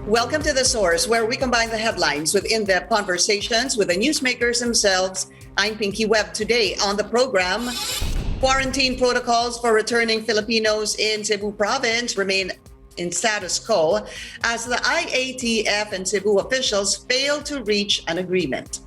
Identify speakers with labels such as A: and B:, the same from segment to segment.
A: Welcome to The Source, where we combine the headlines with in-depth conversations with the newsmakers themselves. I'm Pinky Webb. Today on the program, quarantine protocols for returning Filipinos in Cebu province remain in status quo as the IATF and Cebu officials fail to reach an agreement.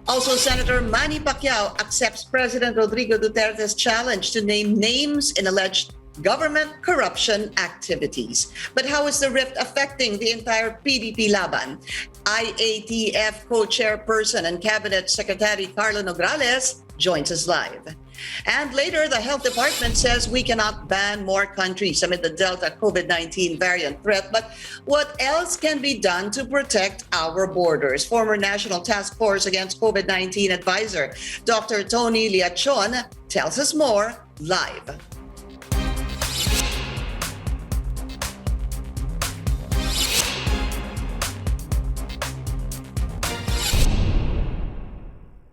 A: Also, Senator Manny Pacquiao accepts President Rodrigo Duterte's challenge to name names in alleged government corruption activities. But how is the rift affecting the entire PDP-Laban? IATF co-chairperson and Cabinet Secretary Karlo Nograles joins us live. And later, the Health Department says we cannot ban more countries amid the Delta COVID-19 variant threat. But what else can be done to protect our borders? Former National Task Force Against COVID-19 advisor Dr. Tony Leachon tells us more live.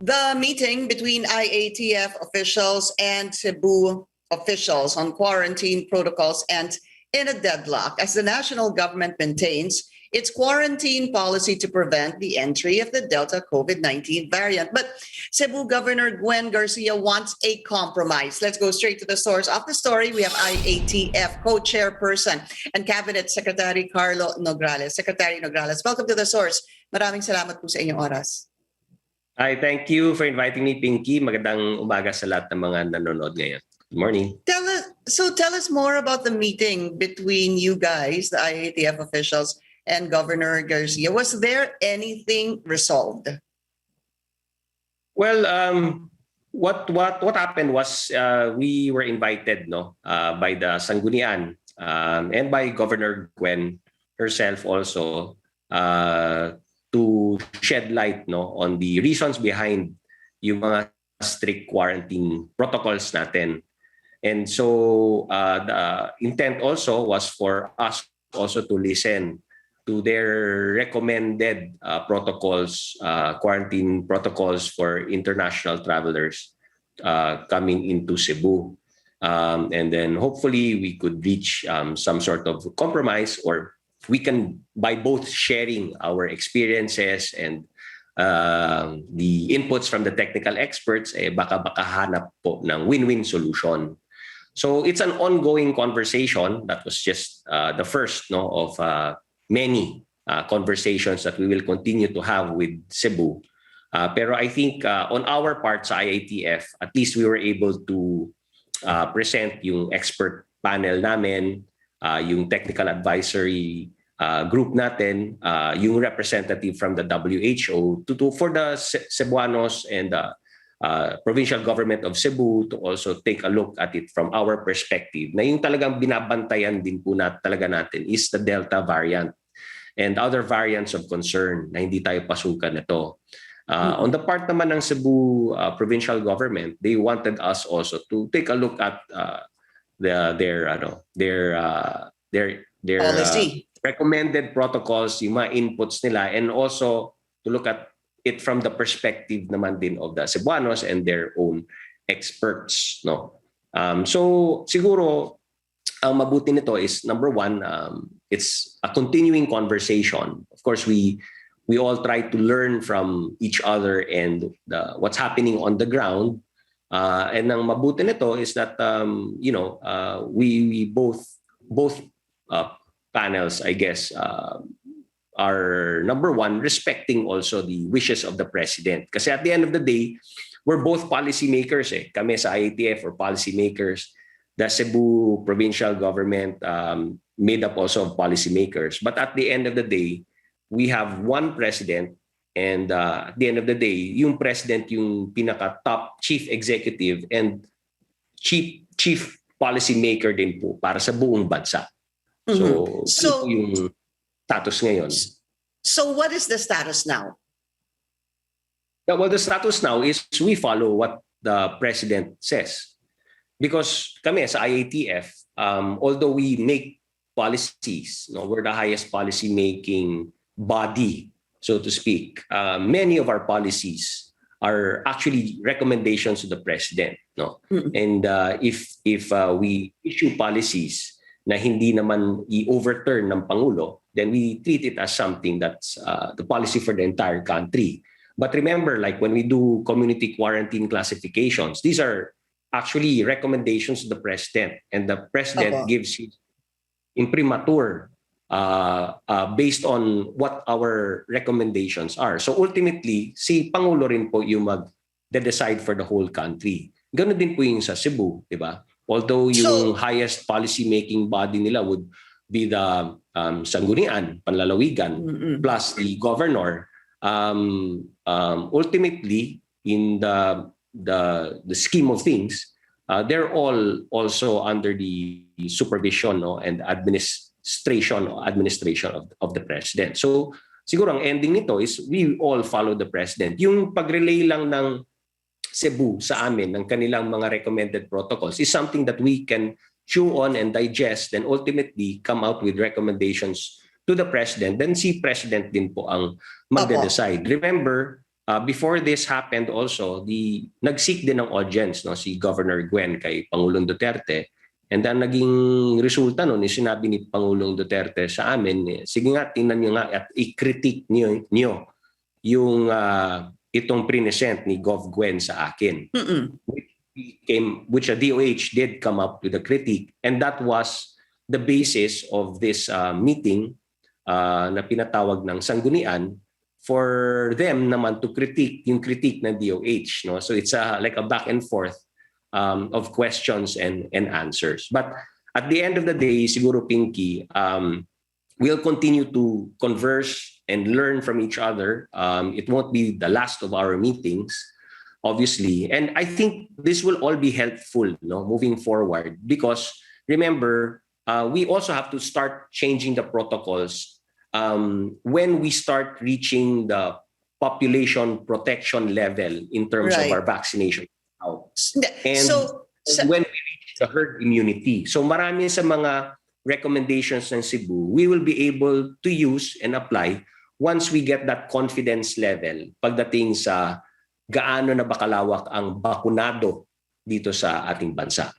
A: The meeting between IATF officials and Cebu officials on quarantine protocols ends in a deadlock as the national government maintains its quarantine policy to prevent the entry of the Delta COVID-19 variant. But Cebu Governor Gwen Garcia wants a compromise. Let's go straight to the source of the story. We have IATF co-chairperson and Cabinet Secretary Karlo Nograles. Secretary Nograles, welcome to the source. Maraming salamat po sa inyong oras.
B: Hi, thank you for inviting me, Pinky. Magandang umaga sa lahat ng mga nanonood ngayon. Good morning.
A: Tell us more about the meeting between you guys, the IATF officials, and Governor Garcia. Was there anything resolved?
B: Well, what happened was we were invited by the Sanggunian and by Governor Gwen herself also to shed light on the reasons behind yung mga strict quarantine protocols natin. And so the intent also was for us also to listen to their recommended protocols, quarantine protocols for international travelers coming into Cebu. And then hopefully we could reach some sort of compromise, or we can, by both sharing our experiences and the inputs from the technical experts, baka hanap po ng win-win solution. So it's an ongoing conversation. That was just the first of many conversations that we will continue to have with Cebu. Pero I think on our part sa IATF, at least we were able to present yung expert panel namin, yung technical advisory group natin, yung representative from the WHO for the Cebuanos and the provincial government of Cebu to also take a look at it from our perspective. Na yung talagang binabantayan din po talaga natin is the Delta variant and other variants of concern na hindi tayo pasukan nito. On the part naman ng Cebu provincial government, they wanted us also to take a look at their
A: policy,
B: recommended protocols, yung mga inputs nila, and also to look at it from the perspective naman din of the Cebuanos and their own experts. So siguro ang mabuti nito is, number one, it's a continuing conversation. Of course, we all try to learn from each other and what's happening on the ground. And ang mabuti nito is that we both panels, I guess, are, number one, respecting also the wishes of the president. Kasi at the end of the day, we're both policymakers. Kami sa IATF are policymakers. The Cebu provincial government made up also of policymakers. But at the end of the day, we have one president, and at the end of the day, yung president yung pinaka-top chief executive and chief policymaker din po para sa buong bansa. So yung status ngayon.
A: So what is the status now?
B: Well, the status now is we follow what the president says. Because kami sa IATF, although we make policies, we're the highest policy-making body, so to speak, many of our policies are actually recommendations to the president. And if we issue policies, na hindi naman i-overturn ng Pangulo, then we treat it as something that's the policy for the entire country. But remember, like when we do community quarantine classifications, these are actually recommendations to the President, and the President gives his imprimatur based on what our recommendations are. So ultimately, si Pangulo rin po yung mag-decide for the whole country. Ganun din po yung sa Cebu, di ba? Although yung highest policy-making body nila would be the Sanggunian, Panlalawigan, plus the governor, ultimately, in the scheme of things, they're all also under the supervision and administration of the President. So siguro ang ending nito is we all follow the President. Yung pag-relay lang ng Cebu sa amin ng kanilang mga recommended protocols is something that we can chew on and digest and ultimately come out with recommendations to the President. Then si President din po ang magde-decide. Remember, before this happened also, nag-seek din ng audience si Governor Gwen kay Pangulong Duterte. And then naging resulta nun, sinabi ni Pangulong Duterte sa amin, sige nga, tingnan nyo nga at i-critique nyo yung itong present ni Gov Gwen sa akin. Which a DOH did come up with a critique. And that was the basis of this meeting na pinatawag ng Sanggunian for them naman to critique yung critique ng DOH. No? So it's like a back and forth of questions and answers. But at the end of the day, siguro Pinky, we'll continue to converse and learn from each other. It won't be the last of our meetings, obviously. And I think this will all be helpful moving forward because remember, we also have to start changing the protocols when we start reaching the population protection level in terms of our vaccination. And when we reach the herd immunity. So marami sa mga recommendations ng Cebu, we will be able to use and apply once we get that confidence level pagdating sa gaano na bakalawak ang bakunado dito sa ating bansa.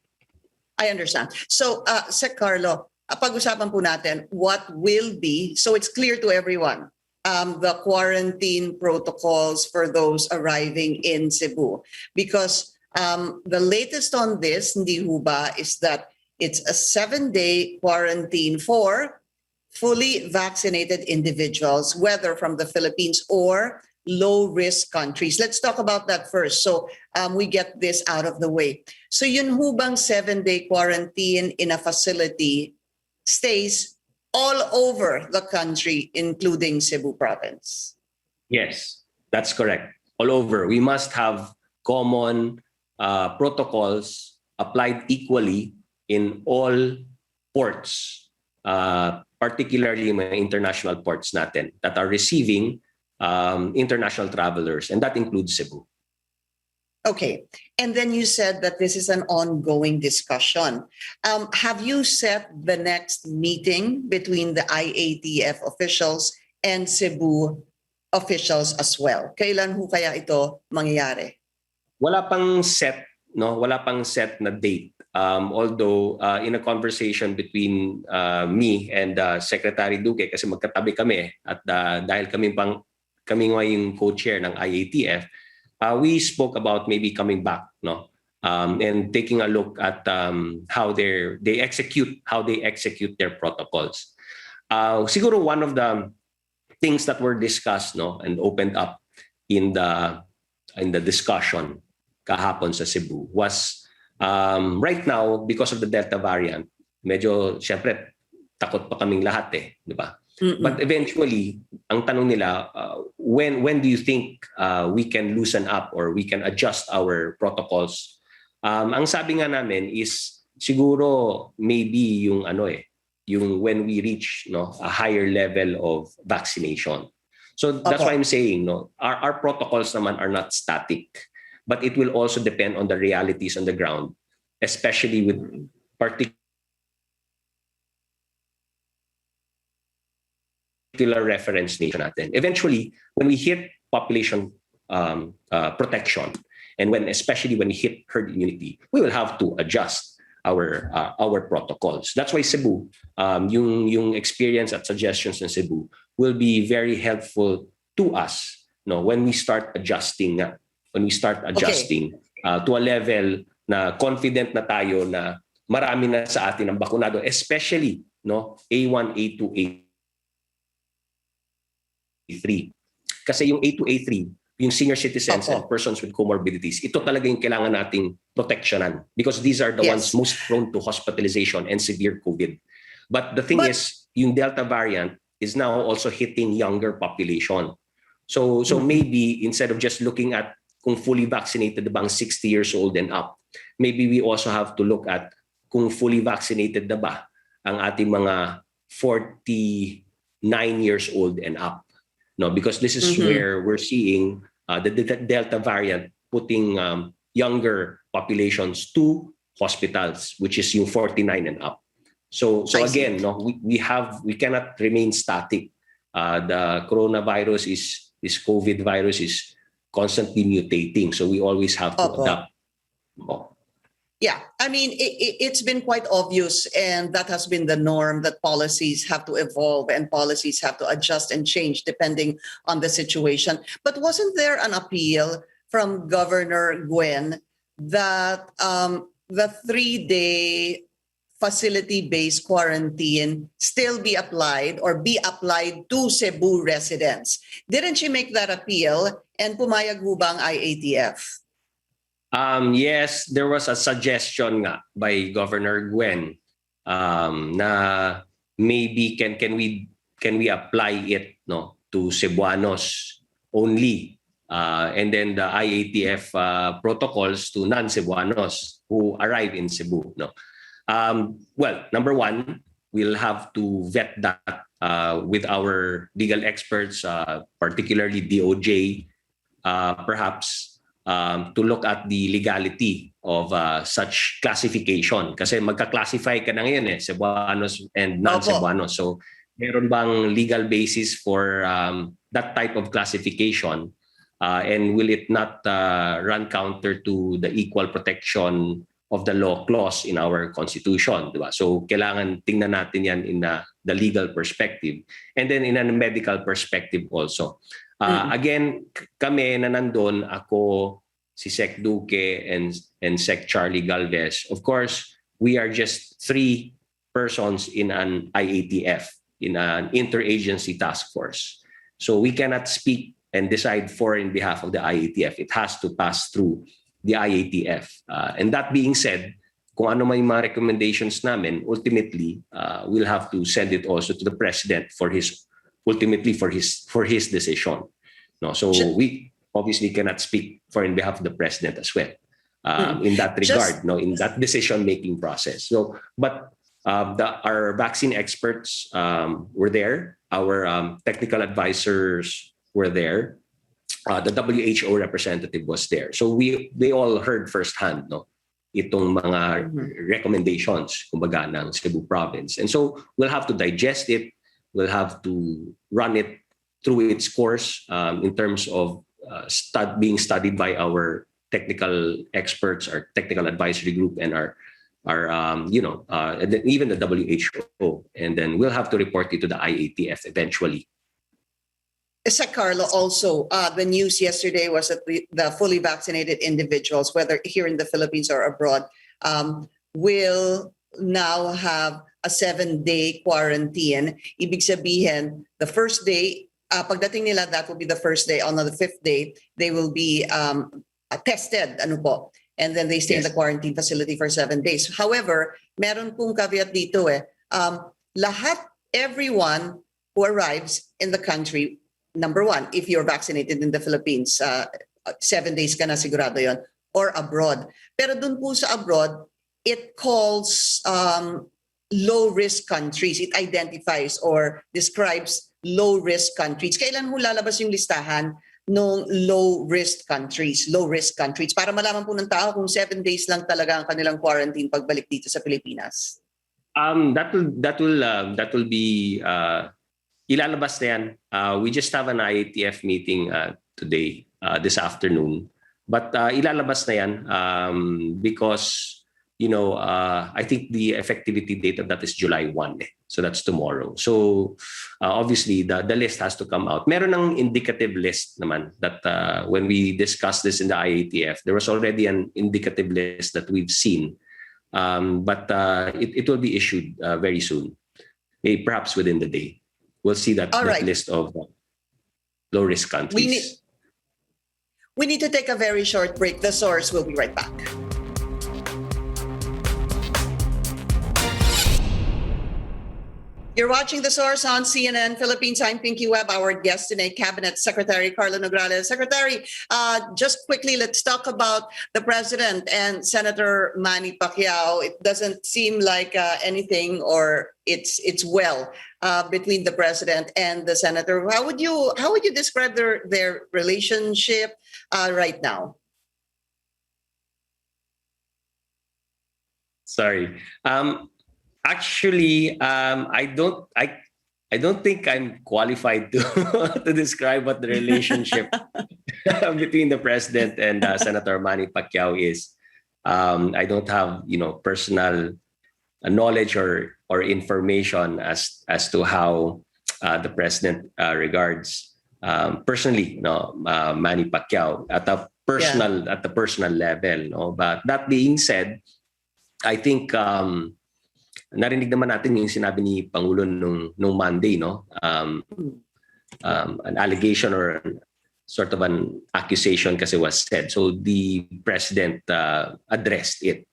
A: I understand. So, Sec Karlo, pag-usapan po natin what will be, so it's clear to everyone, the quarantine protocols for those arriving in Cebu. Because the latest on this, hindi ho ba, is that it's a 7-day quarantine for fully vaccinated individuals, whether from the Philippines or low-risk countries. Let's talk about that first. So we get this out of the way. So yun ho bang 7-day quarantine in a facility stays all over the country, including Cebu province?
B: Yes, that's correct. All over. We must have common protocols applied equally in all ports, particularly mga international ports natin that are receiving international travelers, and that includes Cebu.
A: Okay. And then you said that this is an ongoing discussion. Have you set the next meeting between the IATF officials and Cebu officials as well? Kailan ho kaya ito mangyayari?
B: Wala pang set, wala pang set na date. Although in a conversation between me and Secretary Duque, kasi magkatabi kami at dahil kami nga yung co-chair ng IATF, we spoke about maybe coming back, and taking a look at how they execute their protocols. Siguro one of the things that were discussed, and opened up in the discussion kahapon sa Cebu was right now, because of the Delta variant, medyo syempre takot pa kaming lahat di ba? But eventually, ang tanong nila, when do you think we can loosen up or we can adjust our protocols? Ang sabi nga namin is siguro maybe yung when we reach a higher level of vaccination. So that's why I'm saying our protocols naman are not static, but it will also depend on the realities on the ground, especially with particular reference nation natin. Eventually, when we hit population protection, and especially when we hit herd immunity, we will have to adjust our protocols. That's why Cebu, yung experience at suggestions in Cebu will be very helpful to us, no, when we start adjusting to a level na confident na tayo na marami na sa atin ang bakunado, especially no A1, A2, A3. Kasi yung A2, A3, yung senior citizens and persons with comorbidities, ito talaga yung kailangan nating proteksyonan because these are the ones most prone to hospitalization and severe COVID. But the thing is, yung Delta variant is now also hitting younger population. So maybe instead of just looking at kung fully vaccinated ba ang 60 years old and up, maybe we also have to look at kung fully vaccinated na ba ang ating mga 49 years old and up. No, because this is where we're seeing the Delta variant putting younger populations to hospitals, which is yung 49 and up. So again, no, we cannot remain static. The coronavirus this COVID virus is constantly mutating, so we always have to adapt.
A: Yeah, I mean, it's been quite obvious, and that has been the norm, that policies have to evolve and policies have to adjust and change depending on the situation. But wasn't there an appeal from Governor Gwen that the 3-day facility-based quarantine still be applied to Cebu residents? Didn't she make that appeal, and pumayag ho ba ang IATF?
B: Yes, there was a suggestion nga by Governor Gwen na maybe can we apply it no to Cebuanos only, and then the IATF protocols to non-Cebuanos who arrive in Cebu. No, well, number one, we'll have to vet that with our legal experts, particularly DOJ, perhaps. To look at the legality of such classification. Kasi magka-classify ka na ngayon Cebuanos and non-Cebuanos. So meron bang legal basis for that type of classification? And will it not run counter to the equal protection of the law clause in our Constitution? Diba? So kailangan tingnan natin yan in the legal perspective. And then in a medical perspective also. Again, kami na nandun, ako, si Sec Duque and Sec Charlie Galvez, of course, we are just 3 persons in an IATF, in an interagency task force. So we cannot speak and decide for in behalf of the IATF. It has to pass through the IATF. And that being said, kung ano may mga recommendations namin, ultimately, we'll have to send it also to the President for his decision. No, so we obviously cannot speak for in behalf of the President as well in that regard, no, in that decision-making process. So, but our vaccine experts were there, our technical advisors were there, the WHO representative was there. So they all heard firsthand, no, itong mga recommendations, kumbaga, ng Cebu province. And so we'll have to digest it. We'll have to run it through its course in terms of being studied by our technical experts, our technical advisory group, and our and then even the WHO. And then we'll have to report it to the IATF eventually.
A: Sec Karlo, also, the news yesterday was that the fully vaccinated individuals, whether here in the Philippines or abroad, will now have a 7-day quarantine. Ibig sabihin, the first day, pagdating nila, that will be the first day. On the 5th day, they will be tested, and then they stay in the quarantine facility for 7 days. However, meron pong caveat dito everyone who arrives in the country, number one, if you're vaccinated in the Philippines, 7 days ka na sigurado yon, or abroad. Pero dun po sa abroad, it calls low-risk countries. It identifies or describes low-risk countries. Kailan ho lalabas yung listahan ng low-risk countries? Low-risk countries. Para malaman po ng tao kung 7 days lang talaga ang kanilang quarantine pagbalik dito sa Pilipinas.
B: That will be ilalabas na yan. We just have an IATF meeting today, this afternoon. But ilalabas na yan because I think the effectivity date of that is July 1. So that's tomorrow. So obviously, the list has to come out. Meron ng indicative list naman that when we discussed this in the IATF, there was already an indicative list that we've seen. But it will be issued very soon, perhaps within the day. We'll see that list of low-risk countries.
A: We need to take a very short break. The Source will be right back. You're watching The Source on CNN Philippines. I'm Pinky Webb. Our guest today, Cabinet Secretary Karlo Nograles. Secretary, just quickly, let's talk about the President and Senator Manny Pacquiao. It doesn't seem like anything, or it's well between the President and the Senator. How would you describe their relationship right now?
B: Sorry. Actually, I don't think I'm qualified to describe what the relationship between the President and Senator Manny Pacquiao is. I don't have personal knowledge or information as to how the President regards personally Manny Pacquiao at the personal level. But that being said, I think narinig naman natin yung sinabi ni Pangulo nung Monday, an allegation or sort of an accusation kasi was said. So the President addressed it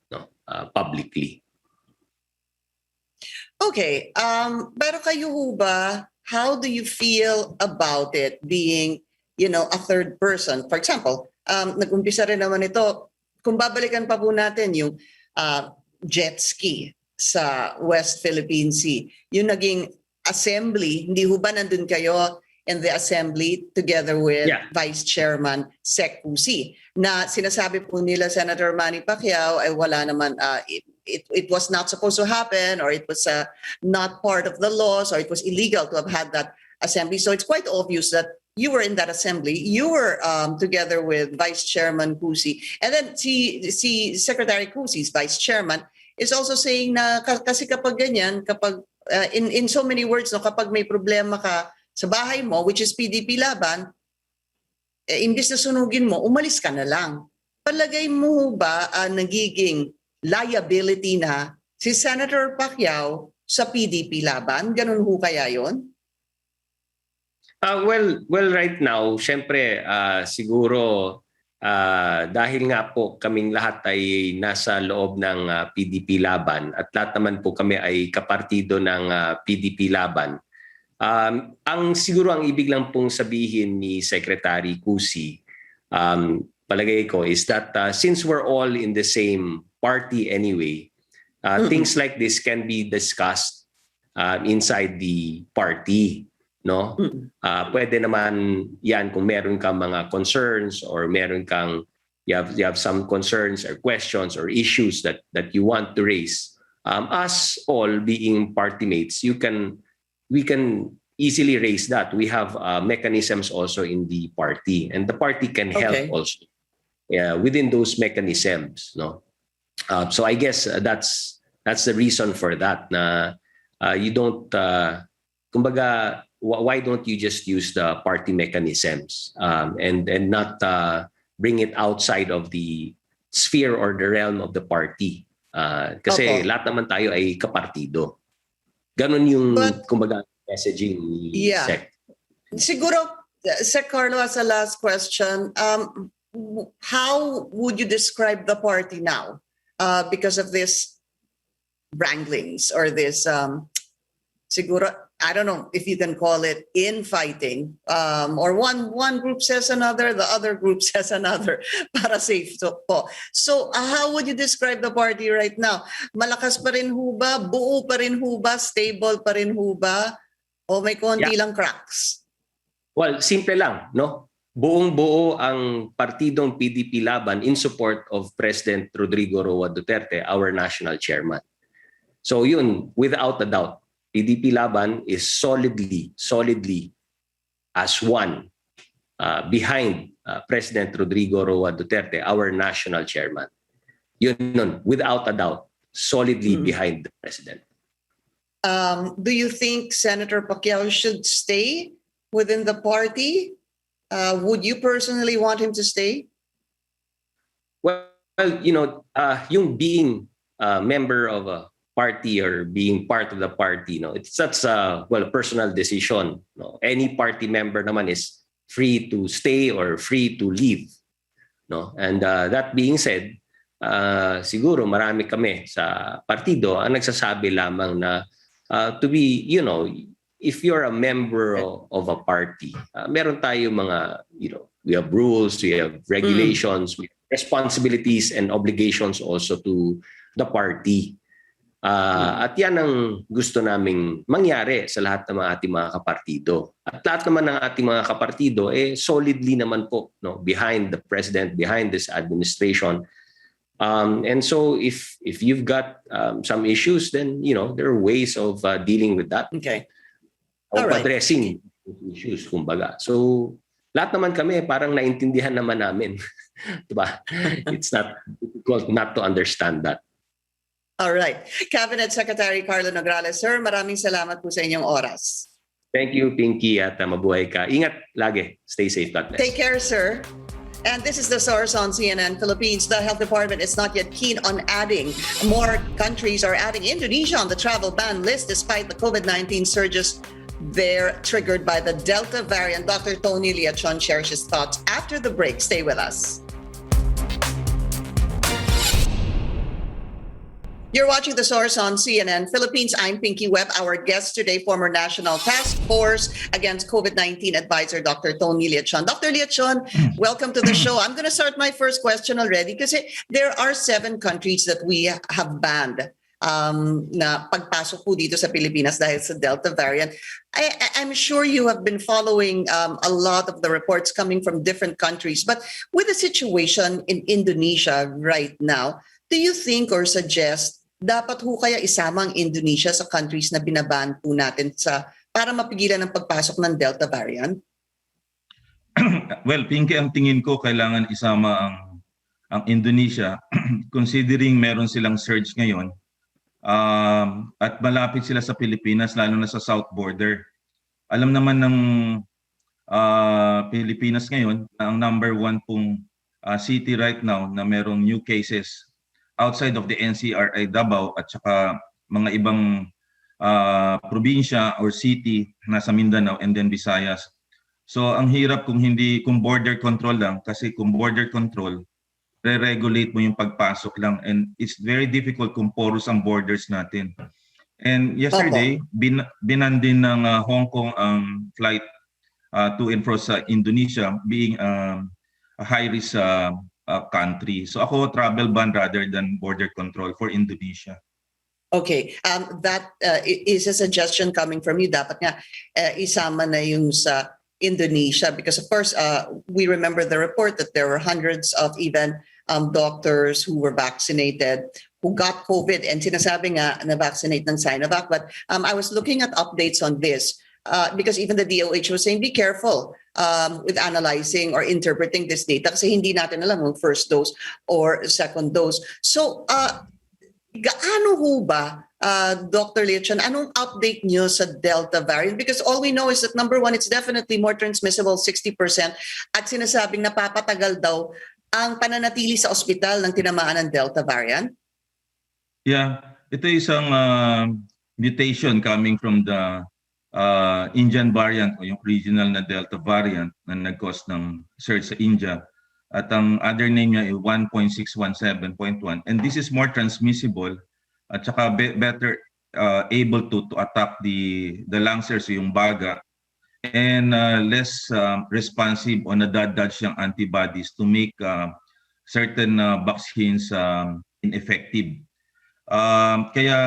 B: publicly. Okay.
A: Pero kayo ho ba, how do you feel about it being, a third person? For example, nag-umpisa rin naman ito, kung babalikan pa po natin yung jet ski sa West Philippine Sea. Yung naging assembly, hindi ho ba nandun kayo in the assembly together with Vice Chairman Sec Pusi na sinasabi po nila Senator Manny Pacquiao ay wala naman, it was not supposed to happen, or it was not part of the laws, or it was illegal to have had that assembly. So it's quite obvious that you were in that assembly. You were together with Vice Chairman Pusi. And then si Secretary Pusi's Vice Chairman is also saying na kasi kapag ganyan, kapag in so many words, kapag may problema ka sa bahay mo, which is PDP-Laban, imbis na sunugin mo, umalis ka na lang. Palagay mo ba nagiging liability na si Senator Pacquiao sa PDP-Laban? Ganun ho kaya yun?
B: Well, right now, syempre, siguro dahil nga po kaming lahat ay nasa loob ng PDP-Laban at lahat naman po kami ay kapartido ng PDP-Laban. Siguro ang ibig lang pong sabihin ni Secretary Cusi, palagay ko, is that since we're all in the same party anyway, things like this can be discussed inside the party. Pwede naman yan kung meron kang mga concerns or you have some concerns or questions or issues that you want to raise. Us all being party mates, we can easily raise that. We have mechanisms also in the party, and the party can help also within those mechanisms. So I guess that's the reason for that. Na you don't kumbaga, why don't you just use the party mechanisms and not bring it outside of the sphere or the realm of the party? Kasi lahat naman tayo ay kapartido. Ganon yung kumbaga messaging ni Sec.
A: Siguro, Sec Karlo, as a last question, how would you describe the party now because of this wranglings or this siguro, I don't know if you can call it infighting, or one group says another, the other group says another, para safe po. So how would you describe the party right now? Malakas pa rin ho ba? Buo pa rin ho ba? Stable pa rin ho ba? O may konti lang cracks?
B: Well, simple lang, Buong-buo ang partidong PDP-Laban in support of President Rodrigo Duterte, our national chairman. So yun, without a doubt, PDP-Laban is solidly as one behind President Rodrigo Duterte, our national chairman. Yun nun, without a doubt, solidly behind the president.
A: Do you think Senator Pacquiao should stay within the party? Would you personally want him to stay?
B: Well, yung being a member of a party or being part of the party, it's such a personal decision. Any party member naman is free to stay or free to leave. And that being said, siguro marami kami sa partido ang nagsasabi lamang na to be, if you're a member of a party, meron tayo mga, we have rules, we have regulations, we have responsibilities and obligations also to the party. At yan ang gusto naming mangyari sa lahat ng ating mga kapartido. At lahat naman ng ating mga kapartido, solidly naman po behind the president, behind this administration. And so if you've got some issues, then, there are ways of dealing with that.
A: Okay.
B: Of
A: All right.
B: addressing issues, kumbaga. So, lahat naman kami, parang naintindihan naman namin. Diba? It's not difficult not to understand that.
A: All right. Cabinet Secretary Karlo Nograles, sir, maraming salamat po sa inyong oras.
B: Thank you, Pinky, at mabuhay ka. Ingat lagi. Stay safe. God bless.
A: Take care, sir. And this is the source on CNN Philippines. The health department is not yet keen on adding. More countries are adding Indonesia on the travel ban list despite the COVID-19 surges there triggered by the Delta variant. Dr. Tony Leachon shares his thoughts after the break. Stay with us. You're watching The Source on CNN Philippines. I'm Pinky Webb. Our guest today, former National Task Force Against COVID-19 Advisor, Dr. Tony Leachon. Dr. Leachon, welcome to the show. I'm going to start my first question already because there are 7 countries that we have banned na pagpasok po dito sa Pilipinas dahil sa Delta variant. I'm sure you have been following a lot of the reports coming from different countries. But with the situation in Indonesia right now, do you think or suggest dapat ho kaya isama ang Indonesia sa countries na binaban po natin para mapigilan ang pagpasok ng Delta variant?
C: Well, Pinky, ang tingin ko kailangan isama ang Indonesia considering meron silang surge ngayon at malapit sila sa Pilipinas, lalo na sa south border. Alam naman ng Pilipinas ngayon na ang number 1 pong city right now na merong new cases outside of the NCR ay Davao at saka mga ibang probinsya or city nasa Mindanao and then Visayas. So ang hirap kung border control lang, kasi kung border control, re-regulate mo yung pagpasok lang, and it's very difficult kung porous ang borders natin. And yesterday, binan din ng Hong Kong ang flight to and fro sa Indonesia, being a high-risk country. So ako, travel ban rather than border control for Indonesia.
A: Okay, that is a suggestion coming from you. Dapat nga isama na yung sa Indonesia because of course we remember the report that there were hundreds of even doctors who were vaccinated who got COVID and sinasabi nga na vaccinate ng Sinovac. But I was looking at updates on this because even the DOH was saying be careful with analyzing or interpreting this data kasi hindi natin alam kung first dose or second dose. So, gaano ho ba, Dr. Leachon, anong update nyo sa Delta variant? Because all we know is that number 1, it's definitely more transmissible, 60%, at sinasabing napapatagal daw ang pananatili sa ospital ng tinamaan ng Delta variant?
C: Yeah, ito isang mutation coming from the Indian variant o yung regional na Delta variant na nag-cause ng surge sa India. At ang other name niya ay 1.617.1. And this is more transmissible at saka better able to attack the lung cells, yung baga, and less responsive o nadadodge yung antibodies to make certain vaccines ineffective. Kaya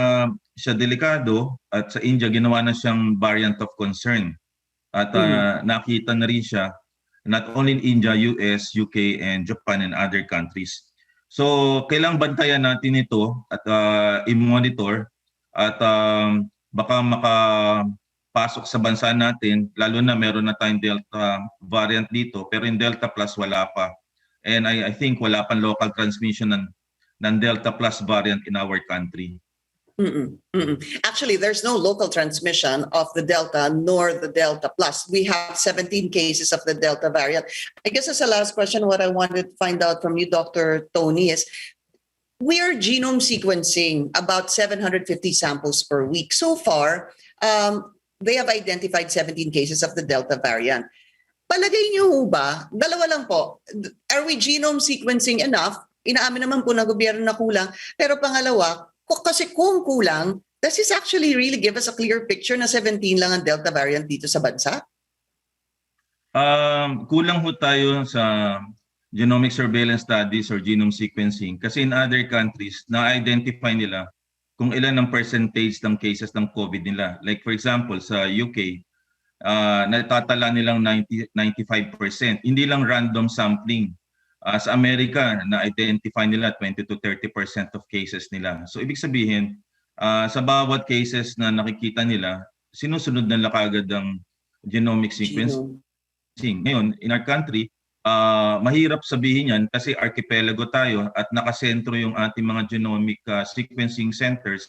C: siya delikado at sa India ginawa na siyang variant of concern at nakita na rin siya not only in India, US, UK, and Japan and other countries. So kailangang bantayan natin ito at i-monitor at baka makapasok sa bansa natin, lalo na meron na tayong Delta variant dito pero in Delta Plus wala pa. And I think wala pang local transmission ng Delta Plus variant in our country.
A: Actually, there's no local transmission of the Delta nor the Delta Plus. We have 17 cases of the Delta variant. I guess as a last question, what I wanted to find out from you, Dr. Tony, is we are genome sequencing about 750 samples per week. So far, they have identified 17 cases of the Delta variant. Palagay niyo ba, dalawa lang po, are we genome sequencing enough? Inaamin naman po ng gobyerno na kulang. Pero pangalawa, kasi kung kulang, does this actually really give us a clear picture na 17 lang ang Delta variant dito sa bansa?
C: Kulang ho tayo sa genomic surveillance studies or genome sequencing kasi in other countries, na-identify nila kung ilan ang percentage ng cases ng COVID nila. Like for example, sa UK, natatala nilang 95%. Hindi lang random sampling. Sa Amerika, na-identify nila 20 to 30% of cases nila. So ibig sabihin, sa bawat cases na nakikita nila, sinusunod nila kaagad ang genomic sequencing. Ngayon, in our country, mahirap sabihin yan kasi archipelago tayo at nakasentro yung ating mga genomic sequencing centers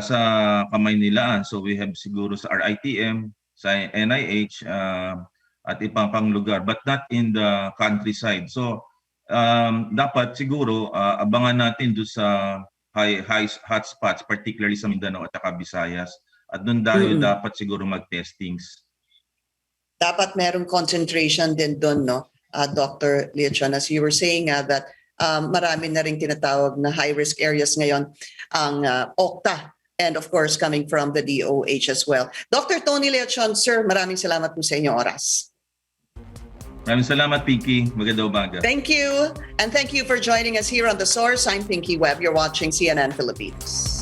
C: sa Kamaynilaan. So we have siguro sa RITM, sa NIH, at ibang pang lugar, but not in the countryside. So dapat siguro abangan natin doon sa high hotspots, particularly sa Mindanao at Visayas. At doon tayo dapat siguro mag-testings.
A: Dapat merong concentration din doon, no? Dr. Leachon, as you were saying that marami na rin tinatawag na high-risk areas ngayon ang OCTA. And of course, coming from the DOH as well. Dr. Tony Leachon, sir, maraming salamat po sa inyong oras.
C: Maraming salamat, Pinky. Magandang umaga.
A: Thank you. And thank you for joining us here on The Source. I'm Pinky Webb. You're watching CNN Philippines.